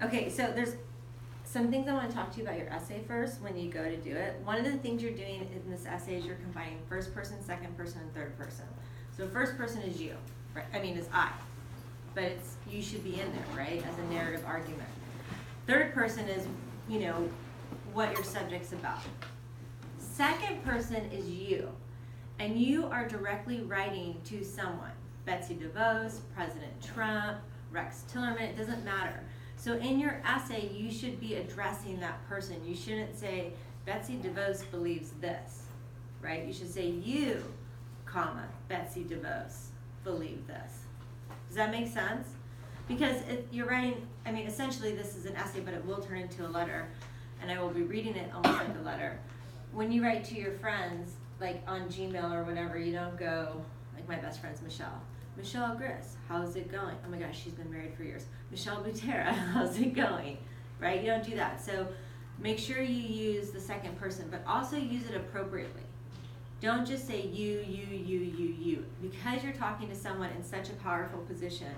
Okay, so there's some things I want to talk to you about your essay first when you go to do it. One of the things you're doing in this essay is you're combining first person, second person, and third person. So first person is you, right? I mean, is I, but it's you should be in there, right, as a narrative argument. Third person is, you know, what your subject's about. Second person is you, and you are directly writing to someone. Betsy DeVos, President Trump, Rex Tillerson, it doesn't matter. So in your essay, you should be addressing that person. You shouldn't say, Betsy DeVos believes this, right? You should say, you, comma, Betsy DeVos, believe this. Does that make sense? Because you're writing, I mean, essentially this is an essay, but it will turn into a letter, and I will be reading it almost like a letter. When you write to your friends, like on Gmail or whatever, you don't go, like my best friend's Michelle. Michelle Griss, how's it going? Oh my gosh, she's been married for years. Michelle Butera, how's it going? Right? You don't do that. So make sure you use the second person, but also use it appropriately. Don't just say you. Because you're talking to someone in such a powerful position,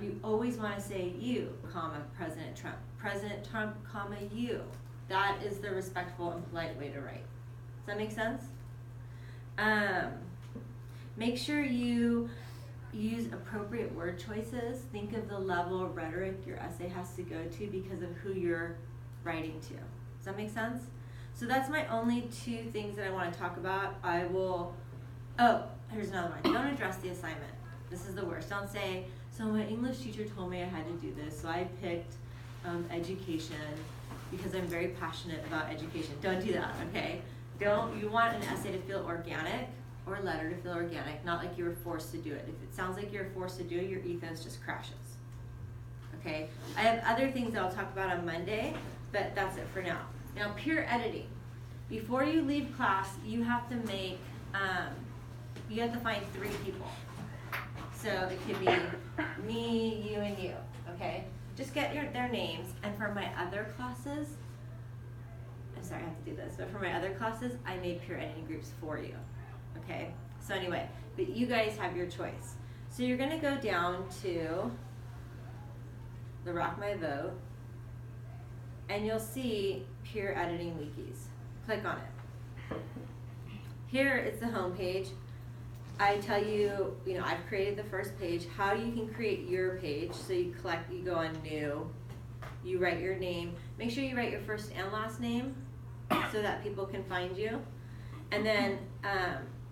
you always want to say you, comma, President Trump. President Trump, comma, you. That is the respectful and polite way to write. Does that make sense? Make sure you use appropriate word choices. Think of the level of rhetoric your essay has to go to because of who you're writing to. Does that make sense? So that's my only two things that I want to talk about. Here's another one. Don't address the assignment. This is the worst. Don't say, so my English teacher told me I had to do this, so I picked education because I'm very passionate about education. Don't do that, okay? You want an essay to feel organic, or a letter to feel organic, not like you were forced to do it. If it sounds like you're forced to do it, your ethos just crashes. Okay? I have other things that I'll talk about on Monday, but that's it for now. Now, peer editing. Before you leave class, you have to make, you have to find 3 people. So it could be me, you, and you, okay? Just get their names, and for my other classes, I'm sorry I have to do this, but for my other classes, I made peer editing groups for you. Okay, so anyway, but you guys have your choice. So you're gonna go down to the Rock My Vote, and you'll see peer editing wikis. Click on it. Here is the home page. I tell you, I've created the first page, how you can create your page. So you go on new, you write your name. Make sure you write your first and last name so that people can find you. And then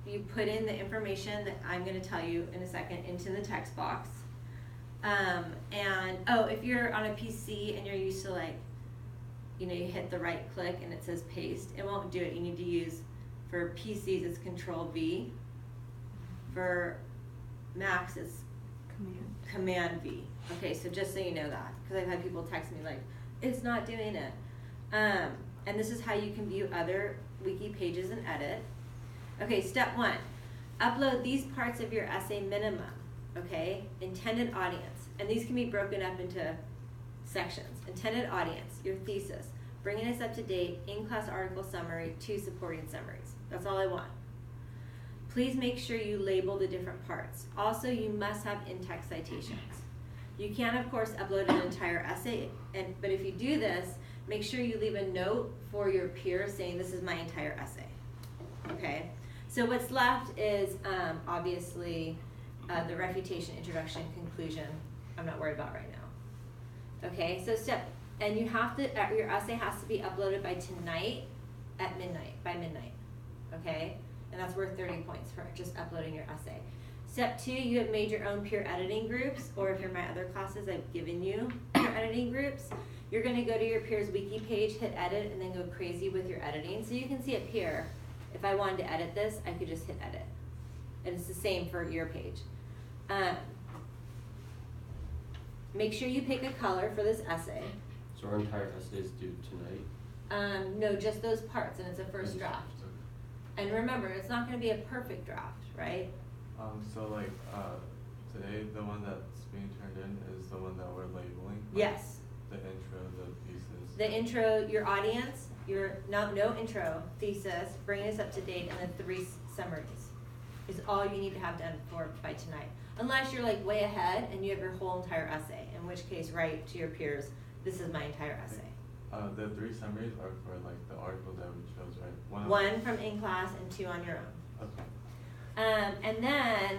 you put in the information that I'm going to tell you in a second into the text box. If you're on a PC and you're used to you hit the right click and it says paste, it won't do it. You need to use, for PCs it's Control V. For Macs it's Command V. Okay, so just so you know that, because I've had people text me it's not doing it. And this is how you can view other wiki pages and edit. Okay, step 1, upload these parts of your essay minimum, okay? Intended audience, and these can be broken up into sections. Intended audience, your thesis, bringing us up to date, in-class article summary, 2 supporting summaries. That's all I want. Please make sure you label the different parts. Also, you must have in-text citations. You can, of course, upload an entire essay, but if you do this, make sure you leave a note for your peers saying this is my entire essay, okay? So what's left is obviously the refutation, introduction, conclusion. I'm not worried about right now. Okay, so you have to, your essay has to be uploaded by tonight at midnight, by midnight, okay? And that's worth 30 points for just uploading your essay. Step 2, you have made your own peer editing groups, or if you're my other classes, I've given you peer editing groups. You're gonna go to your peer's wiki page, hit edit, and then go crazy with your editing. So you can see it here. If I wanted to edit this, I could just hit edit. And it's the same for your page. Make sure you pick a color for this essay. So our entire essay is due tonight? No, just those parts, and it's a first draft. And remember, it's not going to be a perfect draft, right? Today, the one that's being turned in is the one that we're labeling? Yes. The intro, the thesis. The intro, your audience, no intro, thesis, bringing us up to date, and then 3 summaries is all you need to have done by tonight. Unless you're way ahead and you have your whole entire essay, in which case write to your peers, This is my entire essay. The 3 summaries are for like the article that we chose, right? One from in class and 2 on your own. Okay. And then,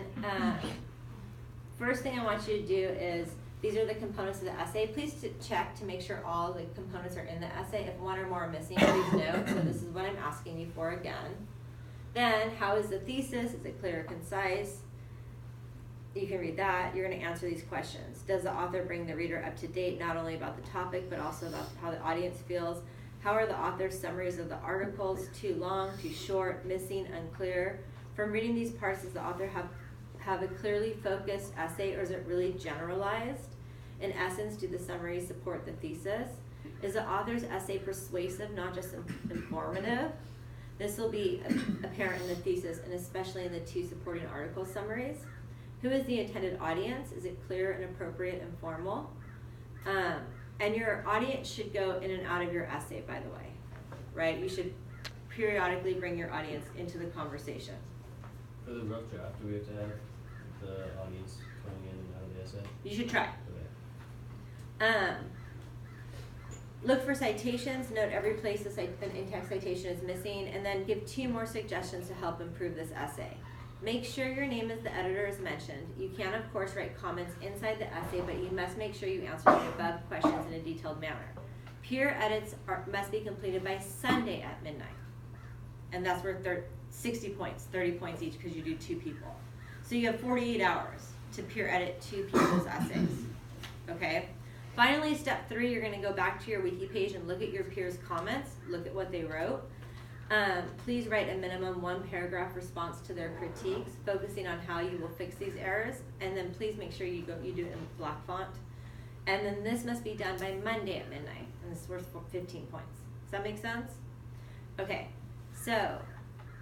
first thing I want you to do is, these are the components of the essay. Please check to make sure all the components are in the essay. If one or more are missing, please note. So this is what I'm asking you for again. Then, how is the thesis? Is it clear or concise? You can read that. You're going to answer these questions. Does the author bring the reader up to date, not only about the topic, but also about how the audience feels? How are the author's summaries of the articles? Too long, too short, missing, unclear? From reading these parts, does the author have a clearly focused essay, or is it really generalized? In essence, do the summaries support the thesis? Is the author's essay persuasive, not just informative? This will be apparent in the thesis, and especially in the 2 supporting article summaries. Who is the intended audience? Is it clear and appropriate and formal? And your audience should go in and out of your essay, by the way, right? You should periodically bring your audience into the conversation. For the rough draft, do we have to have the audience coming in and out of the essay? You should try. Okay. Look for citations. Note every place an in-text citation is missing, and then give 2 more suggestions to help improve this essay. Make sure your name as the editor is mentioned. You can, of course, write comments inside the essay, but you must make sure you answer the above questions in a detailed manner. Peer edits must be completed by Sunday at midnight. And that's worth 60 points, 30 points each, because you do 2 people. So you have 48 hours to peer edit 2 people's essays. Okay? Finally, step 3, you're going to go back to your wiki page and look at your peers' comments, look at what they wrote. Please write a minimum 1 paragraph response to their critiques, focusing on how you will fix these errors, and then please make sure you do it in black font. And then this must be done by Monday at midnight, and this is worth 15 points. Does that make sense? Okay, so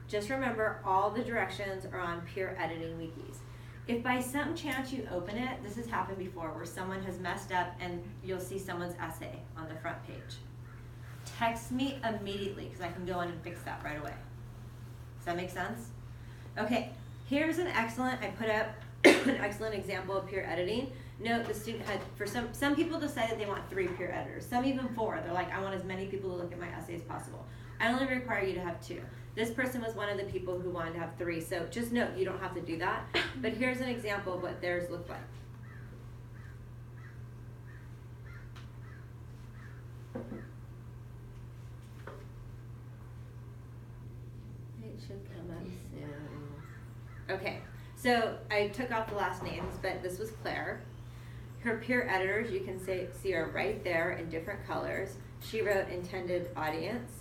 just remember all the directions are on peer editing wikis. If by some chance you open it, this has happened before, where someone has messed up and you'll see someone's essay on the front page. Text me immediately, because I can go in and fix that right away. Does that make sense? Okay, here's an excellent, I put up an excellent example of peer editing. Note the student had, for some people decided they want 3 peer editors, some even 4. They're like, I want as many people to look at my essay as possible. I only require you to have 2. This person was one of the people who wanted to have 3, so just note you don't have to do that. But here's an example of what theirs looked like. It should come up soon. Okay, so I took off the last names, but this was Claire. Her peer editors, you can see are right there in different colors. She wrote intended audience.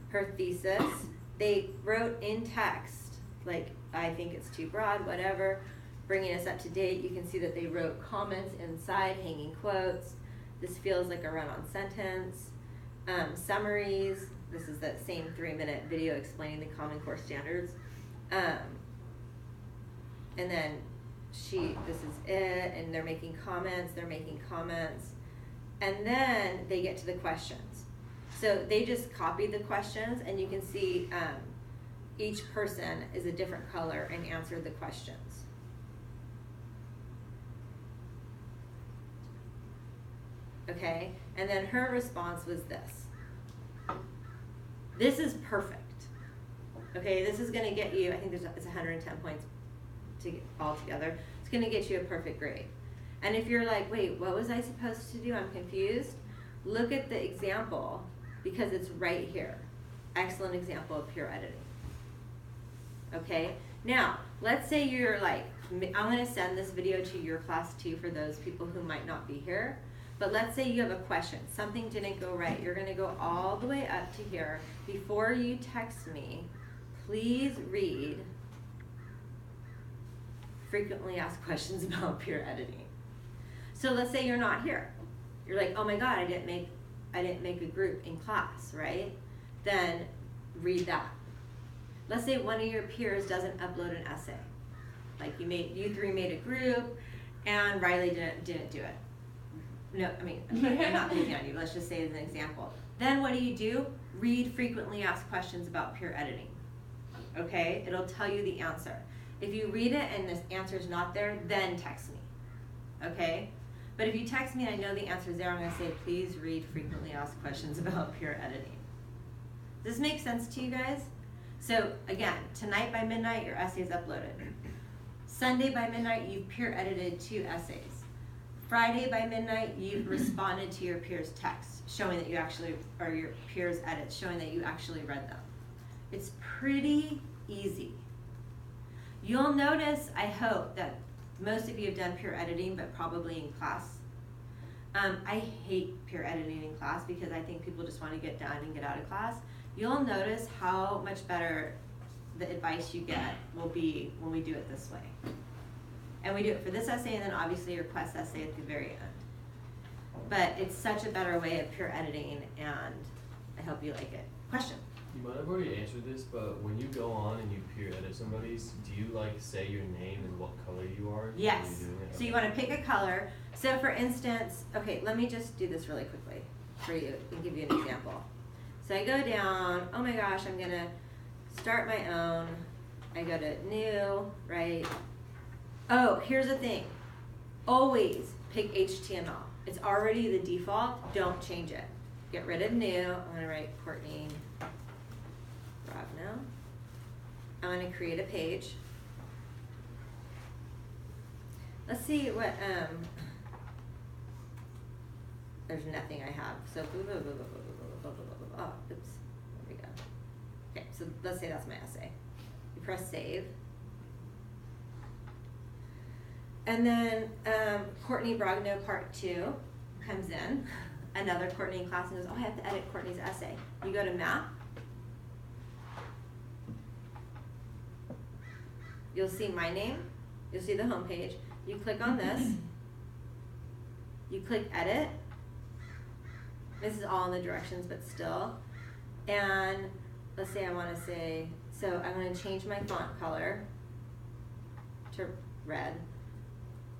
Her thesis, they wrote in text, like I think it's too broad, whatever, bringing us up to date. You can see that they wrote comments inside, hanging quotes. This feels like a run-on sentence. Summaries, this is that same 3-minute video explaining the Common Core standards. And then this is it, and they're making comments, and then they get to the questions. So they just copied the questions, and you can see each person is a different color and answered the questions. Okay, and then her response was this. This is perfect. Okay, this is going to get you, I think it's 110 points all together. It's going to get you a perfect grade. And if you're like, wait, what was I supposed to do? I'm confused. Look at the example, because it's right here. Excellent example of peer editing. Okay, now let's say you're like, I'm going to send this video to your class too for those people who might not be here. But let's say you have a question, something didn't go right. You're going to go all the way up to here. Before you text me, please read frequently asked questions about peer editing. So let's say you're not here. You're like, oh my God, I didn't make a group in class, right? Then read that. Let's say one of your peers doesn't upload an essay. Like you 3 made a group and Riley didn't do it. No, I mean, I'm not picking on you. Let's just say as an example. Then what do? Read frequently asked questions about peer editing. Okay? It'll tell you the answer. If you read it and this answer is not there, then text me. Okay? But if you text me and I know the answer is there, I'm gonna say, please read frequently asked questions about peer editing. Does this make sense to you guys? So again, tonight by midnight, your essay is uploaded. Sunday by midnight, you've peer edited 2 essays. Friday by midnight, you've responded to your peers' texts, showing that you actually, or your peers' edits, showing that you actually read them. It's pretty easy. You'll notice, I hope, that most of you have done peer editing, but probably in class. I hate peer editing in class because I think people just want to get done and get out of class. You'll notice how much better the advice you get will be when we do it this way. And we do it for this essay and then obviously your quest essay at the very end. But it's such a better way of peer editing and I hope you like it. Question? You might have already answered this, but when you go on and you peer edit somebody's, do you like say your name and what color you are? Yes. When you're doing it? So you want to pick a color. So for instance, okay, let me just do this really quickly for you and give you an example. So I go down, oh my gosh, I'm gonna start my own. I go to new, right? Oh, here's the thing. Always pick HTML. It's already the default, don't change it. Get rid of new, I'm gonna write Courtney Brogno. I'm gonna create a page. Let's see what, there's nothing I have. So, oh, oops, there we go. Okay, so let's say that's my essay. You press save. And then Courtney Brogno part 2 comes in. Another Courtney in class and goes, oh, I have to edit Courtney's essay. You go to map. You'll see my name. You'll see the home page. You click on this. You click edit. This is all in the directions, but still. And let's say I want to say, so I'm going to change my font color to red.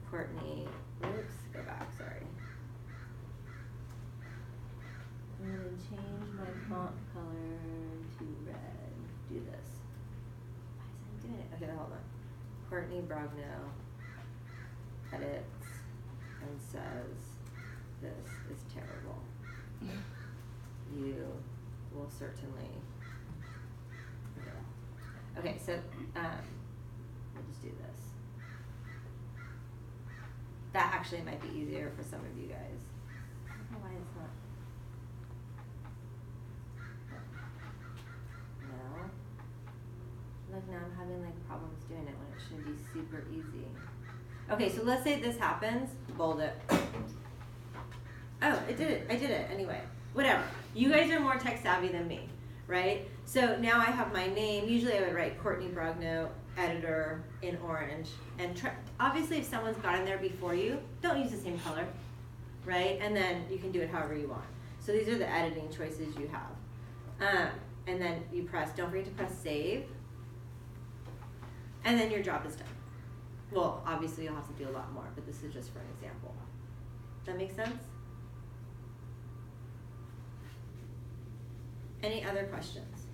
Courtney, oops, go back, sorry. I'm going to change my font color to red. Do this. Why isn't it doing it? Okay, hold on. Courtney Brogno edits and says, this is terrible. You will certainly. Okay, so we'll just do this. That actually might be easier for some of you guys. I don't know why it's not. No. Look, now I'm having like problems doing it when it should be super easy. Okay, so let's say this happens. Bold it. Oh, it did it. I did it anyway. Whatever. You guys are more tech savvy than me, right? So now I have my name. Usually I would write Courtney Brogno, editor in orange. And obviously if someone's got in there before you, don't use the same color, right? And then you can do it however you want. So these are the editing choices you have. And then you press, don't forget to press save. And then your job is done. Well, obviously you'll have to do a lot more, but this is just for an example. Does that make sense? Any other questions?